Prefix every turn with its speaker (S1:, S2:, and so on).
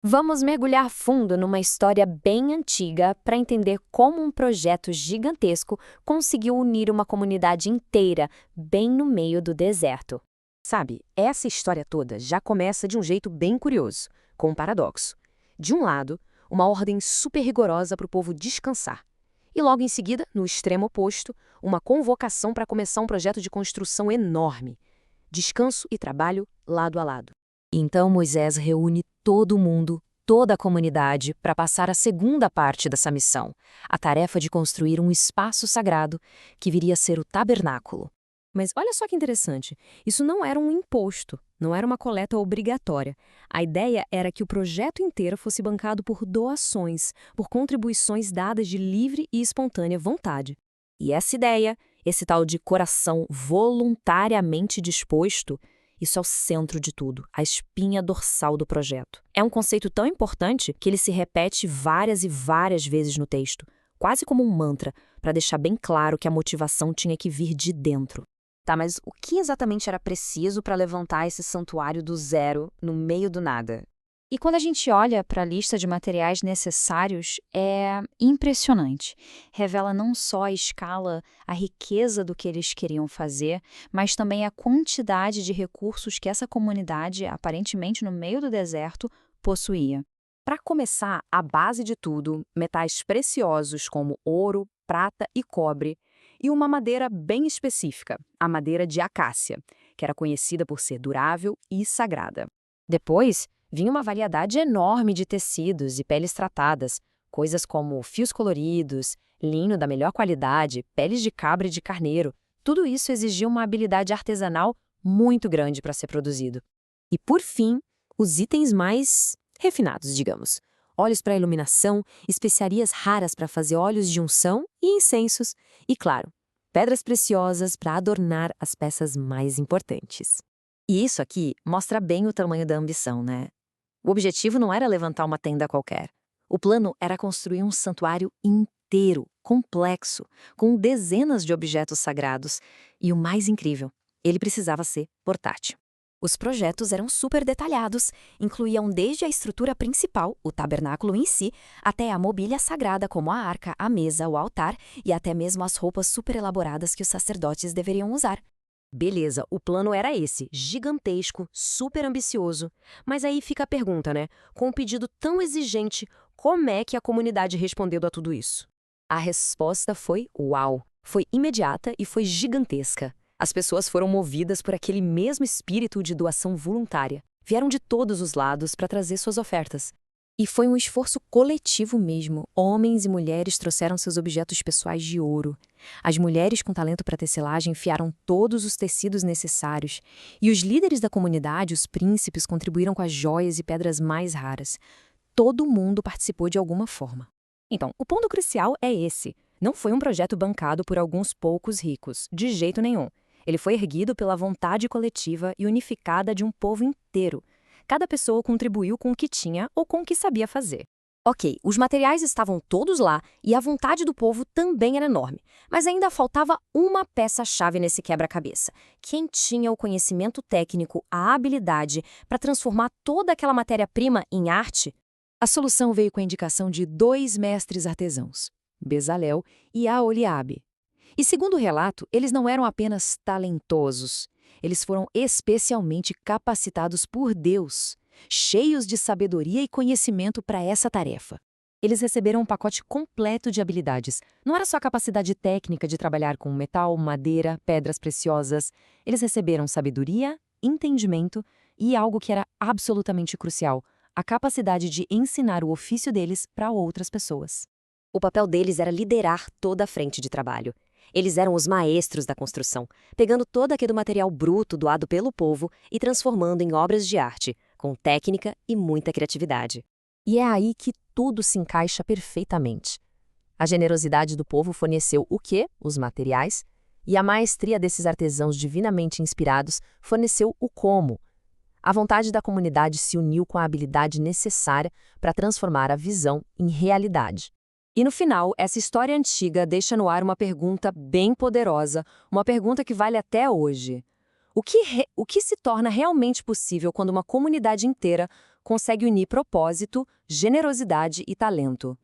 S1: Vamos mergulhar fundo numa história bem antiga para entender como um projeto gigantesco conseguiu unir uma comunidade inteira bem no meio do deserto.
S2: Sabe, essa história toda já começa de um jeito bem curioso, com um paradoxo. De um lado, uma ordem super rigorosa para o povo descansar. E logo em seguida, no extremo oposto, uma convocação para começar um projeto de construção enorme. Descanso e trabalho lado a lado.
S1: Então Moisés reúne todo mundo, toda a comunidade, para passar a segunda parte dessa missão, a tarefa de construir um espaço sagrado que viria a ser o tabernáculo.
S2: Mas olha só que interessante, isso não era um imposto, não era uma coleta obrigatória. A ideia era que o projeto inteiro fosse bancado por doações, por contribuições dadas de livre e espontânea vontade. E essa ideia, esse tal de coração voluntariamente disposto, isso é o centro de tudo, a espinha dorsal do projeto. É um conceito tão importante que ele se repete várias e várias vezes no texto, quase como um mantra, para deixar bem claro que a motivação tinha que vir de dentro.
S3: Tá, mas o que exatamente era preciso para levantar esse santuário do zero, no meio do nada?
S4: E quando a gente olha para a lista de materiais necessários, é impressionante. Revela não só a escala, a riqueza do que eles queriam fazer, mas também a quantidade de recursos que essa comunidade, aparentemente no meio do deserto, possuía.
S2: Para começar, a base de tudo, metais preciosos como ouro, prata e cobre, e uma madeira bem específica, a madeira de acácia, que era conhecida por ser durável e sagrada.
S1: Depois, vinha uma variedade enorme de tecidos e peles tratadas, coisas como fios coloridos, linho da melhor qualidade, peles de cabra e de carneiro. Tudo isso exigia uma habilidade artesanal muito grande para ser produzido.
S2: E, por fim, os itens mais refinados, digamos. Óleos para iluminação, especiarias raras para fazer óleos de unção e incensos. E, claro, pedras preciosas para adornar as peças mais importantes.
S3: E isso aqui mostra bem o tamanho da ambição, né? O objetivo não era levantar uma tenda qualquer. O plano era construir um santuário inteiro, complexo, com dezenas de objetos sagrados. E o mais incrível, ele precisava ser portátil.
S5: Os projetos eram super detalhados, incluíam desde a estrutura principal, o tabernáculo em si, até a mobília sagrada como a arca, a mesa, o altar e até mesmo as roupas super elaboradas que os sacerdotes deveriam usar.
S2: Beleza, o plano era esse, gigantesco, super ambicioso. Mas aí fica a pergunta, né? Com um pedido tão exigente, como é que a comunidade respondeu a tudo isso? A resposta foi uau! Foi imediata e foi gigantesca. As pessoas foram movidas por aquele mesmo espírito de doação voluntária. Vieram de todos os lados para trazer suas ofertas. E foi um esforço coletivo mesmo. Homens e mulheres trouxeram seus objetos pessoais de ouro. As mulheres com talento para tecelagem enfiaram todos os tecidos necessários. E os líderes da comunidade, os príncipes, contribuíram com as joias e pedras mais raras. Todo mundo participou de alguma forma. Então, o ponto crucial é esse. Não foi um projeto bancado por alguns poucos ricos, de jeito nenhum. Ele foi erguido pela vontade coletiva e unificada de um povo inteiro. Cada pessoa contribuiu com o que tinha ou com o que sabia fazer. Ok, os materiais estavam todos lá e a vontade do povo também era enorme. Mas ainda faltava uma peça-chave nesse quebra-cabeça. Quem tinha o conhecimento técnico, a habilidade para transformar toda aquela matéria-prima em arte? A solução veio com a indicação de 2 mestres artesãos, Bezalel e Aholiabe. E segundo o relato, eles não eram apenas talentosos. Eles foram especialmente capacitados por Deus, cheios de sabedoria e conhecimento para essa tarefa. Eles receberam um pacote completo de habilidades. Não era só a capacidade técnica de trabalhar com metal, madeira, pedras preciosas. Eles receberam sabedoria, entendimento e algo que era absolutamente crucial, a capacidade de ensinar o ofício deles para outras pessoas. O papel deles era liderar toda a frente de trabalho. Eles eram os maestros da construção, pegando todo aquele material bruto doado pelo povo e transformando em obras de arte, com técnica e muita criatividade. E é aí que tudo se encaixa perfeitamente. A generosidade do povo forneceu o quê? Os materiais. E a maestria desses artesãos divinamente inspirados forneceu o como. A vontade da comunidade se uniu com a habilidade necessária para transformar a visão em realidade. E no final, essa história antiga deixa no ar uma pergunta bem poderosa, uma pergunta que vale até hoje. O que se torna realmente possível quando uma comunidade inteira consegue unir propósito, generosidade e talento.